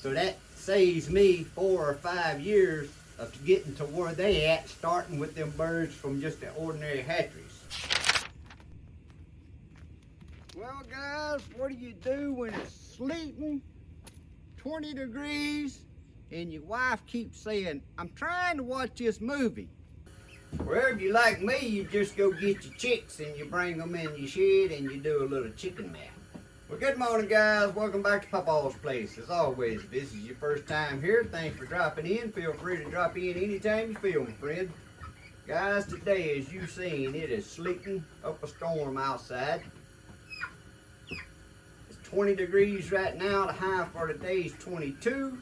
So that saves me 4 or 5 years of getting to where they at, starting with them birds from just the ordinary hatcheries. Well guys, what do you do when it's sleeting 20 degrees and your wife keeps saying, I'm trying to watch this movie? Well, if you like me, you just go get your chicks and you bring them in your shed and you do a little chicken nap. Well, good morning guys, welcome back to Papaw's Place. As always, if this is your first time here, thanks for dropping in. Feel free to drop in anytime you feel, my friend. Guys, today, as you've seen, it is sleeting up a storm outside. 20 degrees right now. The high for today is 22.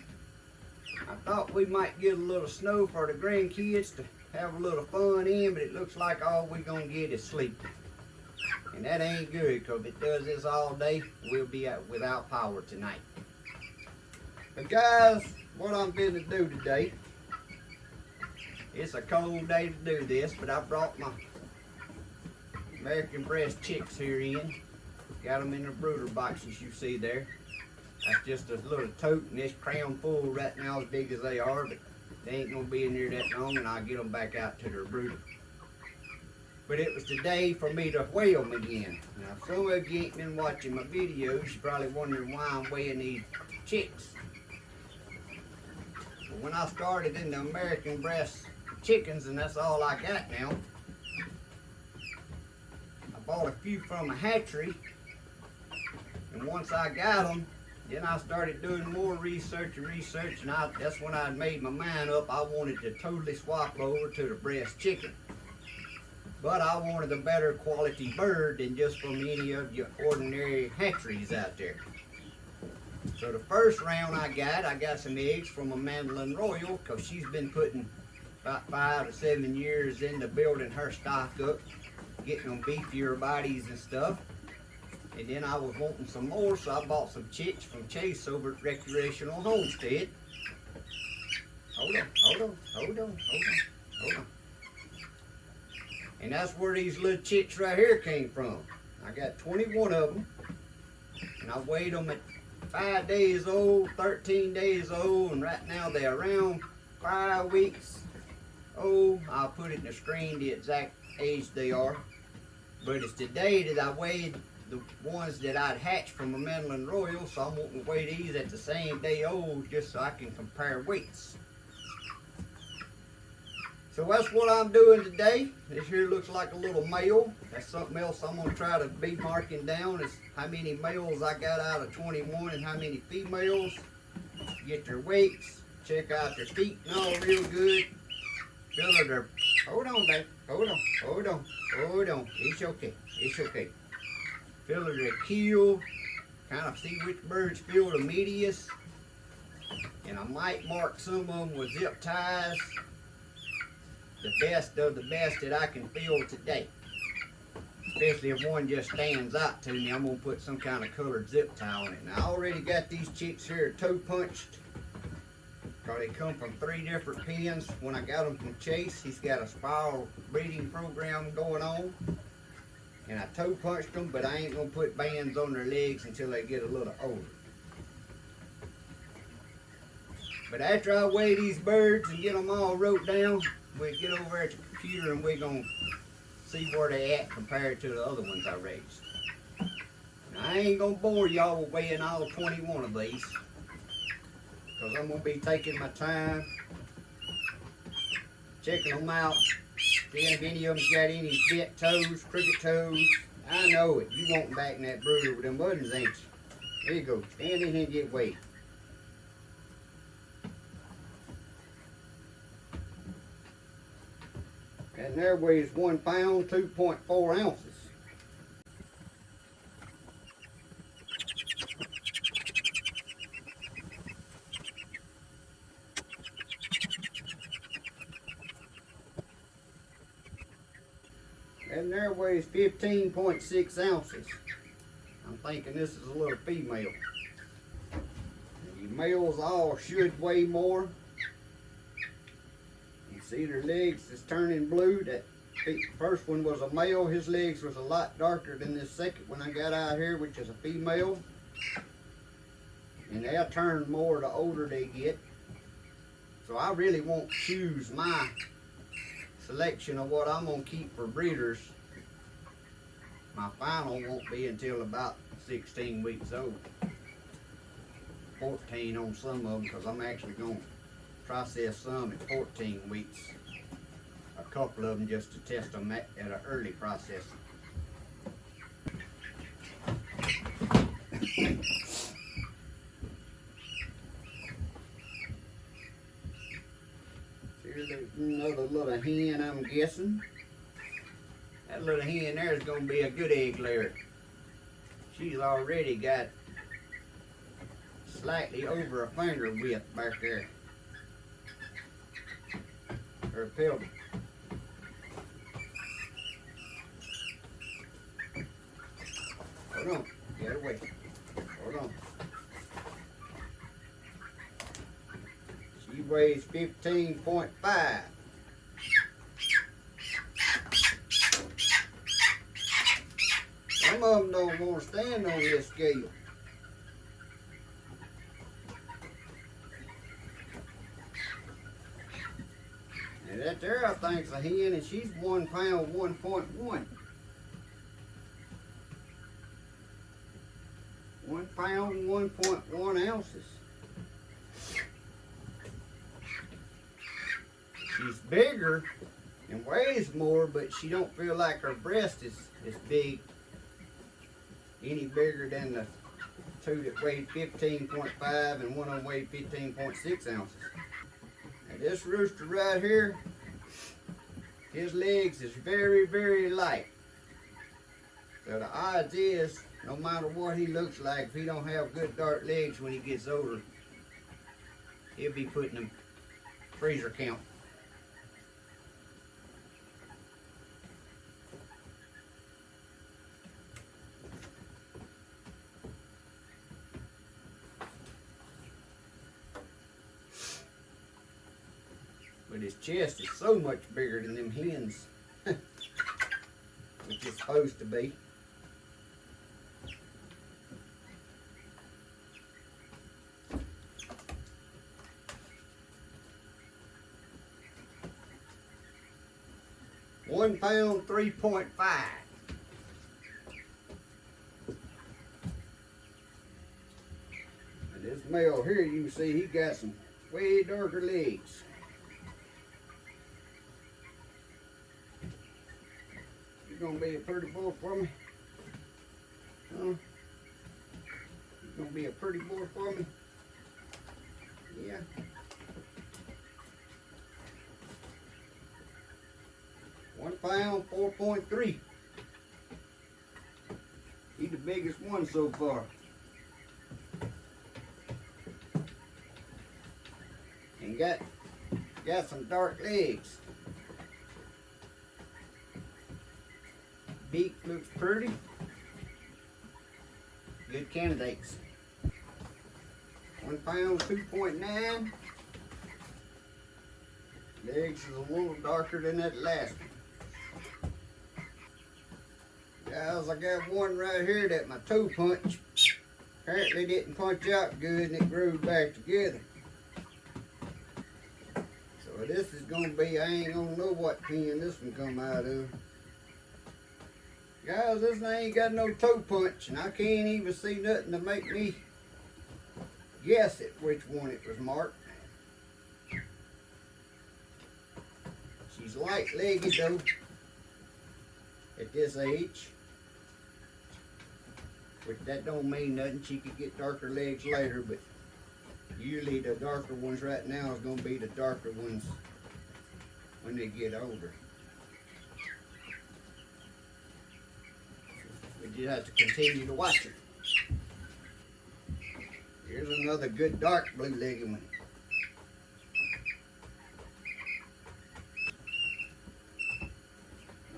I thought we might get a little snow for the grandkids to have a little fun in, but it looks like all we're gonna get is sleep. And that ain't good, because if it does this all day, we'll be without power tonight. But guys, what I'm going to do today, it's a cold day to do this, but I brought my American breast chicks here in. Got them in the brooder boxes you see there. That's just a little tote, and it's crammed full right now, as big as they are, but they ain't gonna be in there that long, and I'll get them back out to their brooder. But it was today for me to weigh them again. Now, if some of you ain't been watching my videos, you're probably wondering why I'm weighing these chicks. Well, when I started in the American breast chickens, and that's all I got now, I bought a few from a hatchery. And once I got them, then I started doing more research, and that's when I made my mind up. I wanted to totally swap over to the breast chicken. But I wanted a better quality bird than just from any of your ordinary hatcheries out there. So the first round I got some eggs from a Mandolin Royal, because she's been putting about 5 to 7 years into building her stock up, getting them beefier bodies and stuff. And then I was wanting some more, so I bought some chicks from Chase over at Recreational Homestead. Hold on. And that's where these little chicks right here came from. I got 21 of them, and I weighed them at 5 days old, 13 days old, and right now they're around 5 weeks old. I'll put it in the screen the exact age they are. But it's today that I weighed the ones that I'd hatched from a Mandolin Royal, so I'm wanting to weigh these at the same day old just so I can compare weights. So that's what I'm doing today. This here looks like a little male. That's something else I'm going to try to be marking down, is how many males I got out of 21 and how many females. Get their weights, check out their feet and all real good. Feel their, hold on babe, hold on, it's okay. Feel their keel, kind of see which birds feel the meatiest. And I might mark some of them with zip ties. The best of the best that I can feel today. Especially if one just stands out to me, I'm going to put some kind of colored zip tie on it. Now, I already got these chicks here toe punched, because they come from 3 different pens. When I got them from Chase, he's got a spiral breeding program going on. And I toe punched them, but I ain't going to put bands on their legs until they get a little older. But after I weigh these birds and get them all wrote down, we'll get over at the computer and we're going to see where they at compared to the other ones I raised. Now, I ain't going to bore y'all with weighing all 21 of these, because I'm going to be taking my time, checking them out, seeing if any of them's got any bent toes, crooked toes. I know it. You want them back in that brooder with them buttons, ain't you? There you go. Stand in here and get weighed. And there weighs 1 pound, 2.4 ounces. And there weighs 15.6 ounces. I'm thinking this is a little female. The males all should weigh more. See, their legs is turning blue. That first one was a male. His legs was a lot darker than this second one I got out here, which is a female. and they'll turn more the older they get. So I really won't choose my selection of what I'm gonna keep for breeders. My final won't be until about 16 weeks old. 14 on some of them, because I'm actually gonna process some at 14 weeks. A couple of them just to test them at an early processing. Here's another little hen, I'm guessing. That little hen there is going to be a good egg layer. She's already got slightly over a finger width back there. Her pelvic. Hold on, get away. Hold on. She weighs 15.5. Some of them don't want to stand on this scale. And that there I think's a hen, and she's 1 pound 1.1. 1 pound 1.1 ounces. She's bigger and weighs more, but she don't feel like her breast is big, any bigger than the two that weighed 15.5 and one of them weighed 15.6 ounces. Now this rooster right here, his legs is very, very light. So the odds is, no matter what he looks like, if he don't have good dark legs when he gets older, he'll be putting him freezer count. But his chest is so much bigger than them hens, which it's supposed to be. £1 pound 3.5. And this male here, you can see he got some way darker legs. You're gonna be a pretty boy for me? Huh? You gonna be a pretty boy for me? Yeah. £1 pound 4.3. He's the biggest one so far. And got some dark legs. Beak looks pretty. Good candidates. £1 pound 2.9. Legs is a little darker than that last one. Guys, I got one right here that my toe punch apparently didn't punch out good and it grew back together. So this is gonna be, I ain't gonna know what pen this one come out of. Guys, this one ain't got no toe punch and I can't even see nothing to make me guess at which one it was marked. She's light-legged though at this age. Which that don't mean nothing. She could get darker legs later, but usually the darker ones right now is going to be the darker ones when they get older. We just have to continue to watch her. Here's another good dark blue-legged one.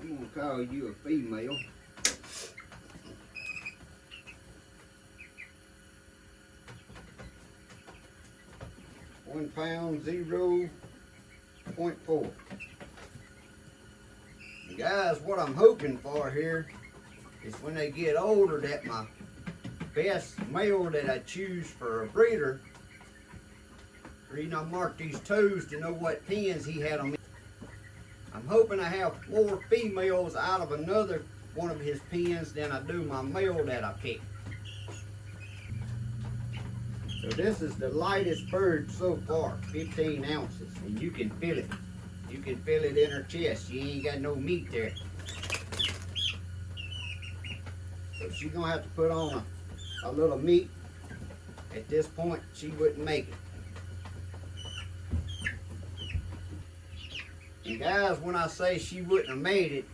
I'm going to call you a female. £1 pound 0.4. Guys, what I'm hoping for here is when they get older that my best male that I choose for a breeder. The reason I marked these toes to know what pens he had them in. I'm hoping I have more females out of another one of his pens than I do my male that I picked. So this is the lightest bird so far, 15 ounces, and you can feel it. You can feel it in her chest. She ain't got no meat there. So she's gonna have to put on a little meat. At this point, she wouldn't make it. And guys, when I say she wouldn't have made it,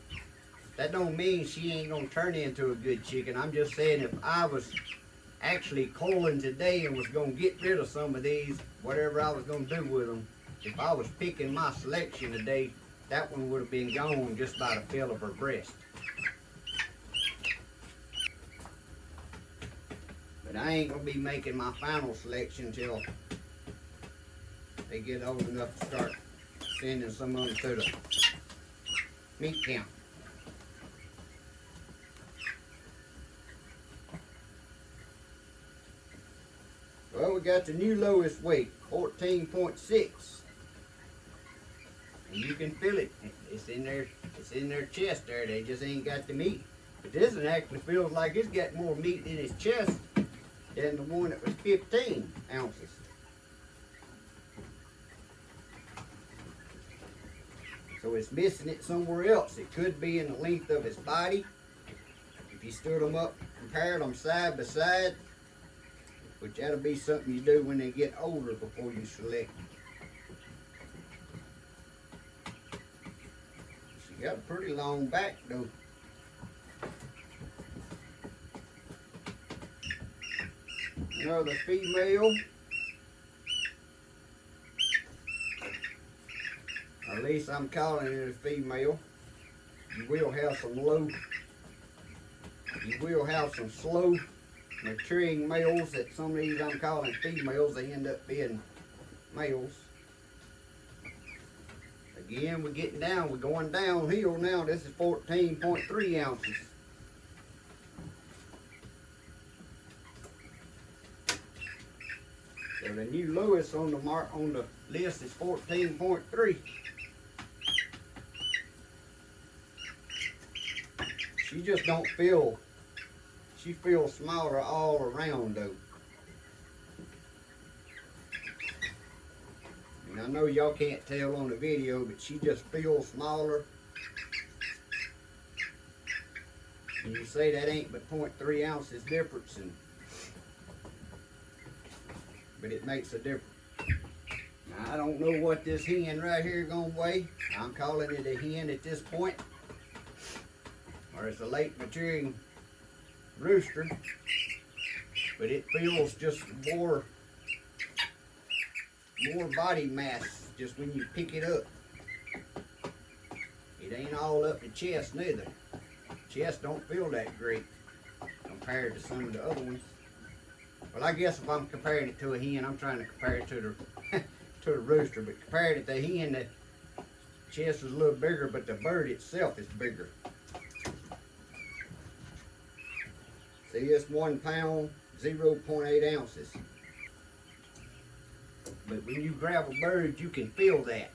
that don't mean she ain't gonna turn into a good chicken. I'm just saying if I was actually culling today and was gonna get rid of some of these, whatever I was gonna do with them, if I was picking my selection today, that one would have been gone just by the feel of her breast. But I ain't gonna be making my final selection until they get old enough to start sending some of them to the meat count. Well, we got the new lowest weight, 14.6. And you can feel it. It's in their chest there. They just ain't got the meat. But this one actually feels like it's got more meat in his chest than the one that was 15 ounces. So it's missing it somewhere else. It could be in the length of his body. If you stood them up, compared them side by side, which that'll be something you do when they get older before you select them. She got a pretty long back though. Another female. Or at least I'm calling it a female. You will have some slow maturing males that some of these I'm calling females, they end up being males. Again, we're getting down, we're going downhill now. This is 14.3 ounces. So the new lowest on the list is 14.3. She just don't feel, she feels smaller all around though. And I know y'all can't tell on the video, but she just feels smaller. And you say that ain't but 0.3 ounces difference, but it makes a difference. Now, I don't know what this hen right here gonna weigh. I'm calling it a hen at this point, or it's a late maturing rooster, but it feels just more body mass just when you pick it up. It ain't all up the chest neither. Chest don't feel that great compared to some of the other ones. Well, I guess if I'm comparing it to a hen, I'm trying to compare it to the to the rooster, but compared it to the hen, the chest is a little bigger, but the bird itself is bigger. See, it's 1 pound, 0.8 ounces. But when you grab a bird, you can feel that.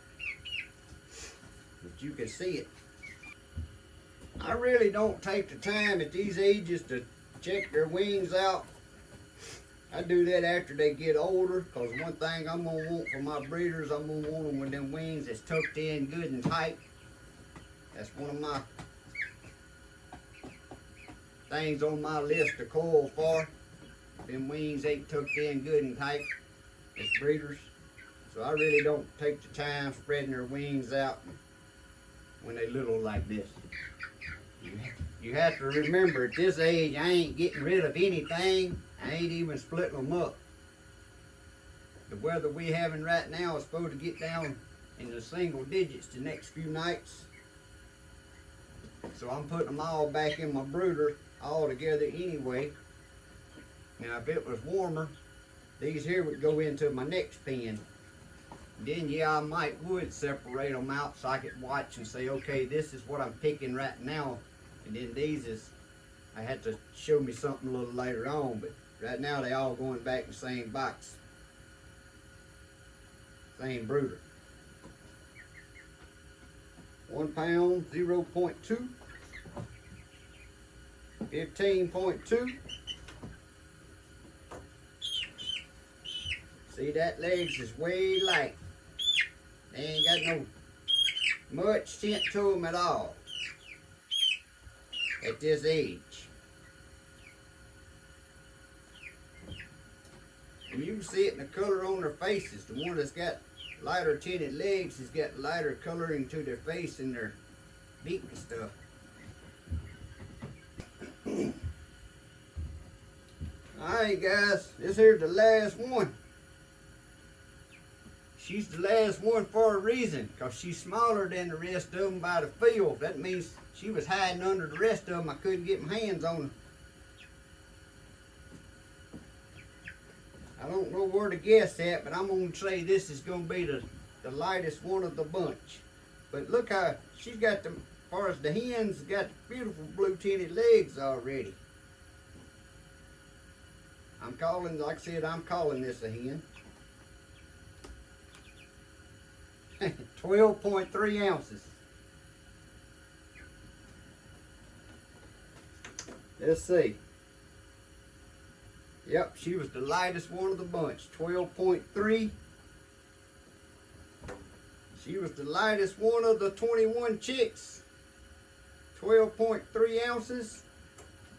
But you can see it. I really don't take the time at these ages to check their wings out. I do that after they get older, because one thing I'm going to want for my breeders, I'm going to want them with them wings that's tucked in good and tight. That's one of my things on my list to coil for. Them wings ain't tucked in good and tight as breeders. So I really don't take the time spreading their wings out when they little like this. You have to remember, at this age, I ain't getting rid of anything. I ain't even splitting them up. The weather we having right now is supposed to get down in the single digits the next few nights. So I'm putting them all back in my brooder all together anyway. Now if it was warmer, these here would go into my next pen. Then yeah, I would separate them out so I could watch and say, okay, this is what I'm picking right now. And then these is, I had to show me something a little later on, but right now they all going back in the same box. Same brooder. 1 pound, 0.2. 15.2. See, that legs is way light. They ain't got no much tint to them at all at this age. And you can see it in the color on their faces. The one that's got lighter tinted legs has got lighter coloring to their face and their beak and stuff. Alright guys, this here's the last one. She's the last one for a reason, because she's smaller than the rest of them by the field. That means she was hiding under the rest of them. I couldn't get my hands on her. I don't know where to guess at, but I'm going to say this is going to be the lightest one of the bunch. But look how she's got the, as far as the hens, got beautiful blue tinted legs already. I'm calling, like I said, I'm calling this a hen. 12.3 ounces. Let's see. Yep, she was the lightest one of the bunch. 12.3. She was the lightest one of the 21 chicks. 12.3 ounces.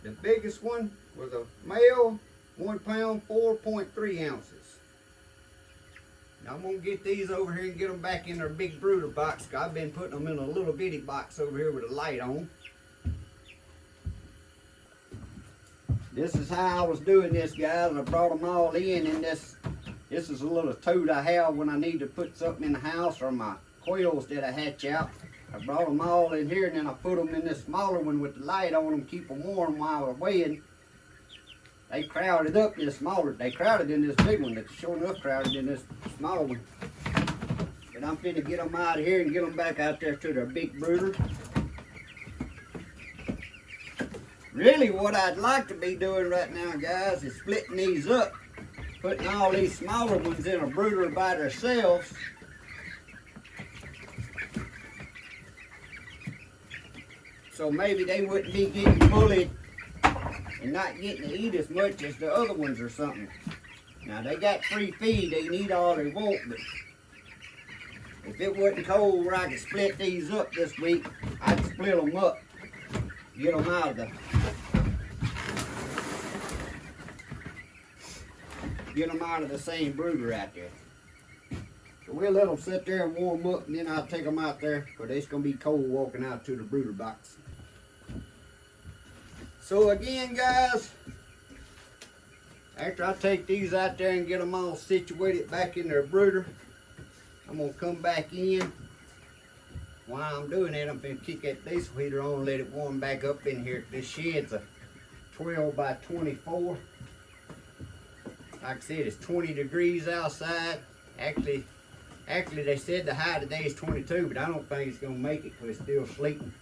The biggest one was a male, 1 pound, 4.3 ounces. Now I'm going to get these over here and get them back in their big brooder box. I've been putting them in a little bitty box over here with a light on. This is how I was doing this, guys. I brought them all in this. This is a little tote I have when I need to put something in the house or my quails that I hatch out. I brought them all in here and then I put them in this smaller one with the light on them, keep them warm while I was weighing. They crowded up this smaller. They crowded in this big one. They sure enough crowded in this small one. But I'm finna get them out of here and get them back out there to their big brooder. Really what I'd like to be doing right now, guys, is splitting these up. Putting all these smaller ones in a brooder by themselves. So maybe they wouldn't be getting bullied and not getting to eat as much as the other ones or something. Now they got free feed, they can eat all they want, but if it wasn't cold where I could split these up this week, I'd split them up, get them out of the same brooder out there. So we'll let them sit there and warm up, and then I'll take them out there, because it's going to be cold walking out to the brooder box. So again, guys, after I take these out there and get them all situated back in their brooder, I'm going to come back in. While I'm doing that, I'm going to kick that diesel heater on and let it warm back up in here. This shed's a 12 by 24. Like I said, it's 20 degrees outside. Actually they said the high today is 22, but I don't think it's going to make it because it's still sleeping.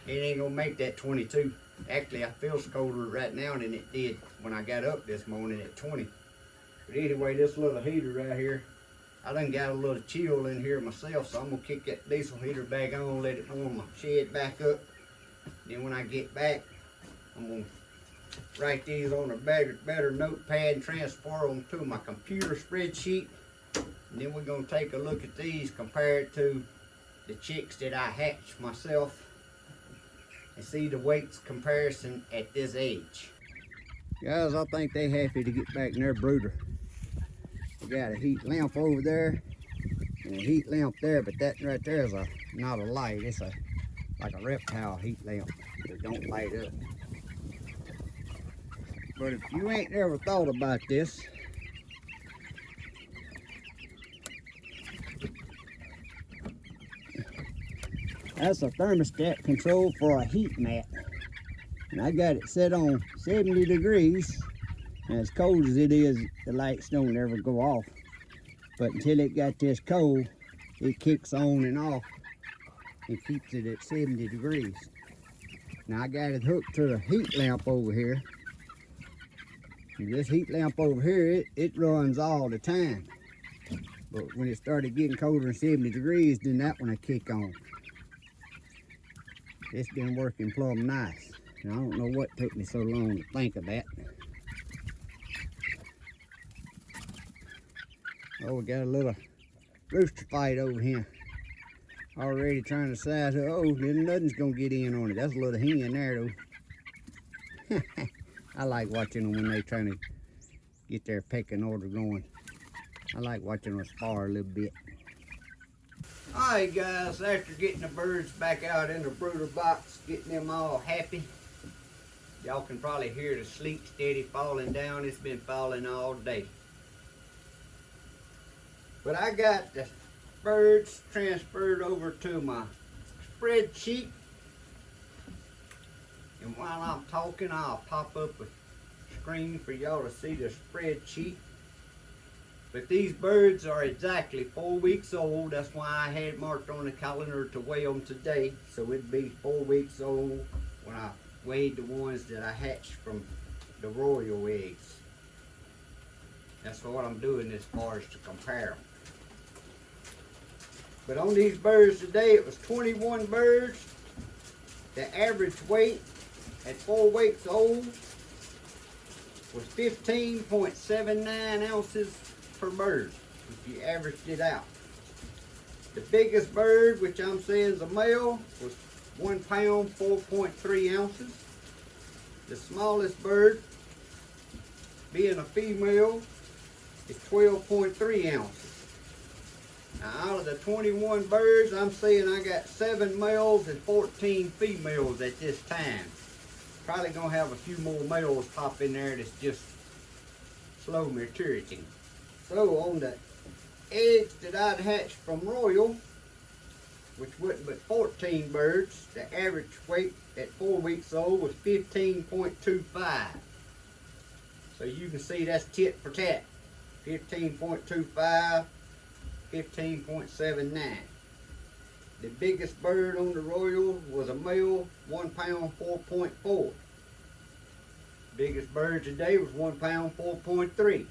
It ain't going to make that 22. Actually, I feel colder right now than it did when I got up this morning at 20. But anyway, this little heater right here, I done got a little chill in here myself, so I'm going to kick that diesel heater back on, let it warm my shed back up. Then when I get back, I'm going to write these on a better notepad and transfer them to my computer spreadsheet. And then we're going to take a look at these, compare it to the chicks that I hatched myself, and see the weights comparison at this age. Guys, I think they happy to get back in their brooder. They got a heat lamp over there and a heat lamp there, but that right there is not a light. It's like a reptile heat lamp that don't light up. But if you ain't ever thought about this, that's a thermostat control for a heat mat. And I got it set on 70 degrees. And as cold as it is, the lights don't ever go off. But until it got this cold, it kicks on and off and keeps it at 70 degrees. Now I got it hooked to the heat lamp over here. And this heat lamp over here, it runs all the time. But when it started getting colder than 70 degrees, then that one will kick on. It's been working plumb nice. And I don't know what took me so long to think of that. Oh, we got a little rooster fight over here. Already trying to size it. Oh, then nothing's gonna get in on it. That's a little hen there though. I like watching them when they trying to get their pecking order going. I like watching them spar a little bit. Alright guys, after getting the birds back out in the brooder box, getting them all happy, y'all can probably hear the sleet steady falling down. It's been falling all day. But I got the birds transferred over to my spreadsheet. And while I'm talking, I'll pop up a screen for y'all to see the spreadsheet. But these birds are exactly 4 weeks old. That's why I had marked on the calendar to weigh them today. So it'd be 4 weeks old when I weighed the ones that I hatched from the royal eggs. That's what I'm doing as far as to compare them. But on these birds today, it was 21 birds. The average weight at 4 weeks old was 15.79 ounces per bird, if you averaged it out. The biggest bird, which I'm saying is a male, was 1 pound, 4.3 ounces. The smallest bird, being a female, is 12.3 ounces. Now, out of the 21 birds, I'm saying I got 7 males and 14 females at this time. Probably gonna have a few more males pop in there that's just slow maturity. So on the eggs that I'd hatched from royal, which wasn't but 14 birds, the average weight at 4 weeks old was 15.25. So you can see that's tit for tat. 15.25. 15.79. The biggest bird on the royal was a male, 1 pound, 4.4. Biggest bird today was 1 pound, 4.3.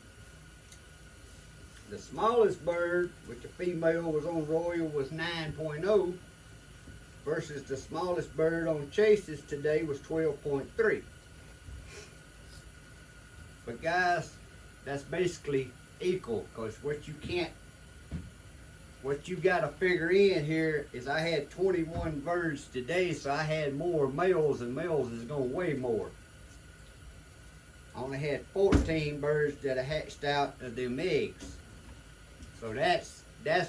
The smallest bird, which the female was on royal, was 9.0 versus the smallest bird on chases today was 12.3. But guys, that's basically equal, because what you got to figure in here is I had 21 birds today, so I had more males, and males is going to weigh more. I only had 14 birds that I hatched out of them eggs. So that's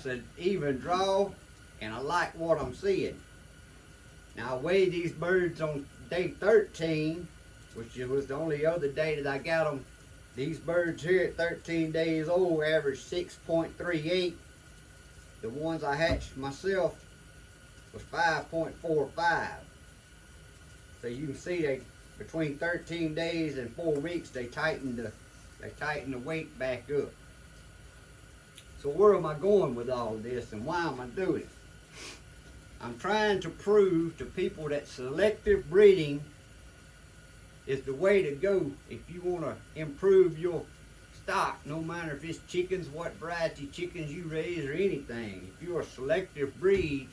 an even draw, and I like what I'm seeing. Now I weighed these birds on day 13, which was the only other day that I got them. These birds here at 13 days old averaged 6.38. The ones I hatched myself was 5.45. So you can see they between 13 days and 4 weeks they tightened the weight back up. So where am I going with all this, and why am I doing it? I'm trying to prove to people that selective breeding is the way to go if you want to improve your stock, no matter if it's chickens, what variety chickens you raise, or anything. If you're a selective breed,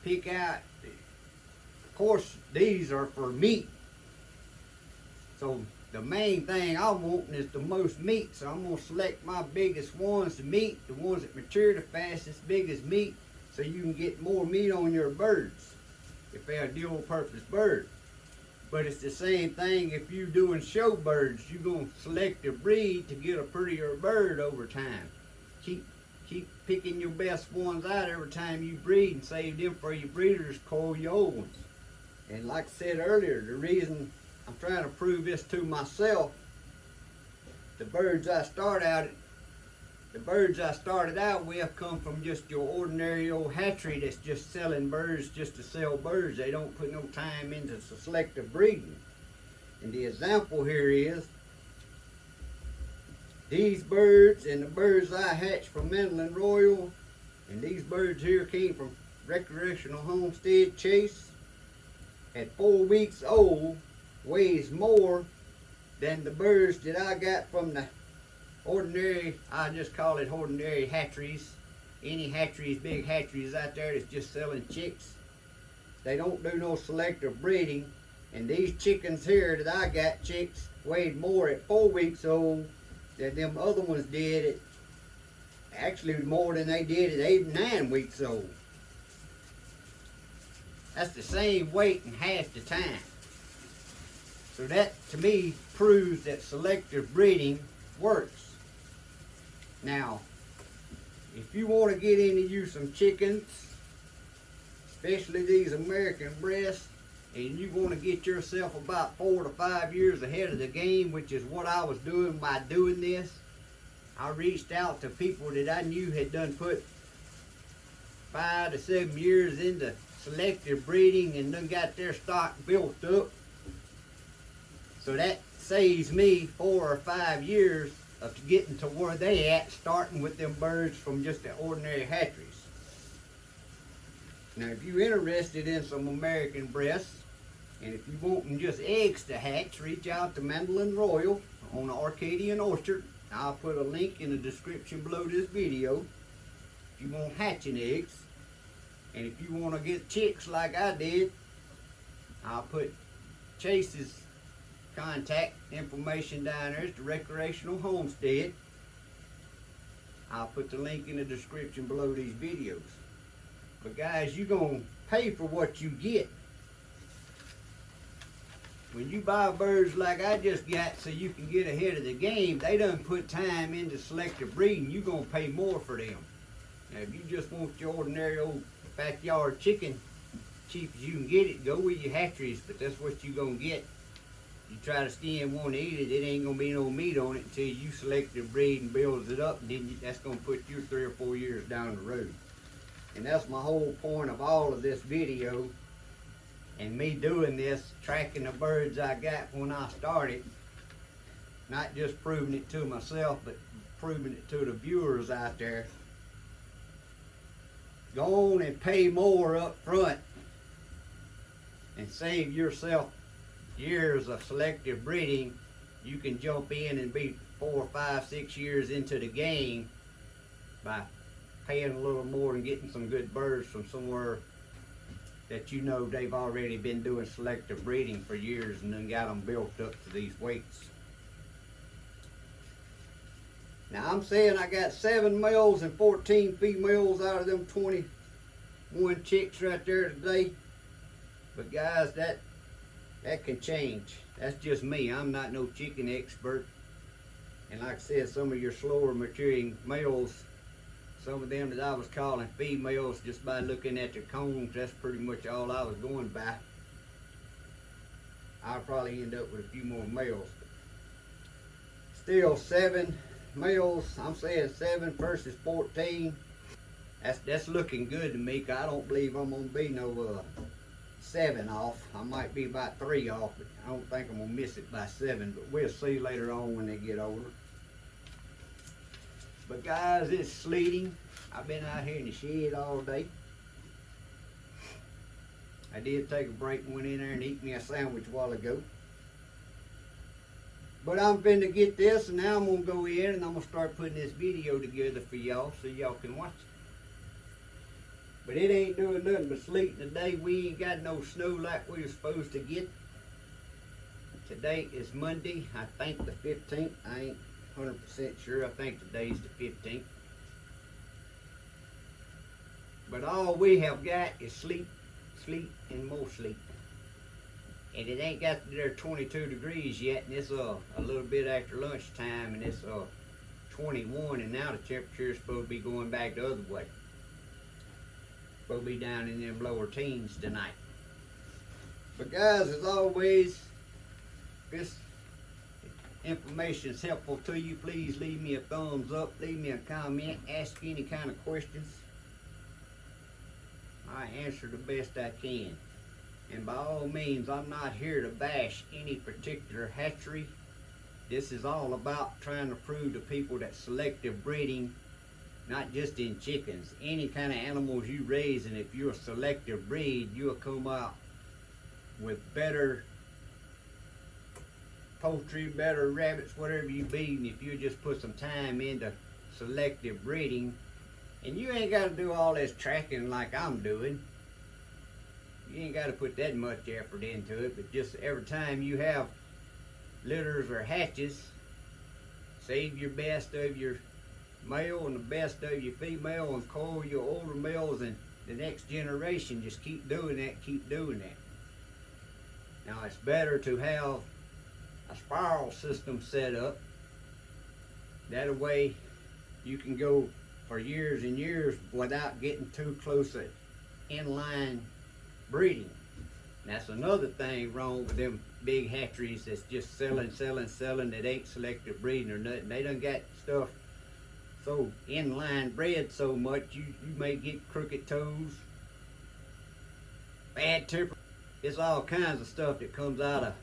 pick out, of course these are for meat, so the main thing I'm wanting is the most meat, so I'm going to select my biggest ones to meat, the ones that mature the fastest, biggest meat, so you can get more meat on your birds if they're a dual purpose bird. But it's the same thing if you're doing show birds. You're going to select a breed to get a prettier bird over time. Keep picking your best ones out every time you breed and save them for your breeders, cull your old ones. And like I said earlier, the reason I'm trying to prove this to myself, the birds I started out with come from just your ordinary old hatchery that's just selling birds just to sell birds. They don't put no time into selective breeding. And the example here is these birds and the birds I hatched from Midland Royal, and these birds here came from Recreational Homestead Chase, at 4 weeks old weighs more than the birds that I got from the ordinary, I just call it ordinary hatcheries. Any hatcheries, big hatcheries out there that's just selling chicks. They don't do no selective breeding. And these chickens here that I got chicks weighed more at 4 weeks old than them other ones did at, actually more than they did at 8 and 9 weeks old. That's the same weight in half the time. So that to me proves that selective breeding works. Now, if you want to get into you some chickens, especially these American breasts, and you want to get yourself about 4 to 5 years ahead of the game, which is what I was doing by doing this, I reached out to people that I knew had done put 5 to 7 years into selective breeding and done got their stock built up. So that saves me 4 or 5 years of getting to where they at, starting with them birds from just the ordinary hatcheries. Now, if you're interested in some American breasts, and if you want them just eggs to hatch, reach out to Mandolin Royal on the Arcadian Orchard. I'll put a link in the description below this video if you want hatching eggs. And if you want to get chicks like I did, I'll put Chase's contact information down there. It's the Recreational Homestead. I'll put the link in the description below these videos. But guys, you're going to pay for what you get. When you buy birds like I just got so you can get ahead of the game, they done put time into selective breeding. You're going to pay more for them. Now, if you just want your ordinary old backyard chicken, cheap as you can get it, go with your hatcheries, but that's what you're going to get. You try to skin one to eat it, it ain't going to be no meat on it until you selective breed and builds it up, and then that's going to put you 3 or 4 years down the road. And that's my whole point of all of this video. And me doing this, tracking the birds I got when I started, not just proving it to myself, but proving it to the viewers out there. Go on and pay more up front and save yourself years of selective breeding. You can jump in and be 4, 5, 6 years into the game by paying a little more and getting some good birds from somewhere that you know they've already been doing selective breeding for years and then got them built up to these weights. Now I'm saying I got 7 males and 14 females out of them 21 chicks right there today. But guys, that can change. That's just me. I'm not no chicken expert. And like I said, some of your slower maturing males, some of them that I was calling females just by looking at their combs, that's pretty much all I was going by. I'll probably end up with a few more males. Still 7 males, I'm saying 7 versus 14. That's looking good to me, 'cause I don't believe I'm gonna be no 7 off. I might be about 3 off, but I don't think I'm gonna miss it by 7, but we'll see later on when they get older. But guys, it's sleeting. I've been out here in the shed all day. I did take a break and went in there and eat me a sandwich a while ago. But I'm finna get this, and now I'm gonna go in and I'm gonna start putting this video together for y'all so y'all can watch it. But it ain't doing nothing but sleeting today. We ain't got no snow like we were supposed to get. Today is Monday, I think the 15th. I ain't 100% sure. I think today's the 15th. But all we have got is sleet, and more sleet. And it ain't got to there 22 degrees yet, and it's a little bit after lunchtime, and it's 21, and now the temperature is supposed to be going back the other way. Supposed to be down in them lower teens tonight. But guys, as always, this information is helpful to you. Please leave me a thumbs up, leave me a comment, ask any kind of questions. I answer the best I can. And by all means, I'm not here to bash any particular hatchery. This is all about trying to prove to people that selective breeding, not just in chickens, any kind of animals you raise, and if you're a selective breed, you'll come out with better poultry, better rabbits, whatever you breeding, if you just put some time into selective breeding. And you ain't got to do all this tracking like I'm doing. You ain't got to put that much effort into it, but just every time you have litters or hatches, save your best of your male and the best of your female and call your older males and the next generation. Just keep doing that, keep doing that. Now it's better to have a spiral system set up. That way you can go for years and years without getting too close to inline breeding. And that's another thing wrong with them big hatcheries that's just selling that ain't selective breeding or nothing. They done got stuff so inline bred so much you may get crooked toes, bad temper. It's all kinds of stuff that comes out of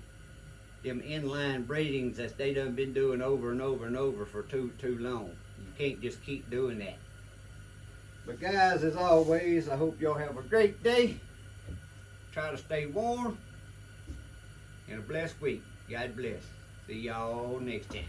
them inline breedings that they done been doing over and over and over for too long. You can't just keep doing that. But guys, as always, I hope y'all have a great day. Try to stay warm and a blessed week. God bless. See y'all next time.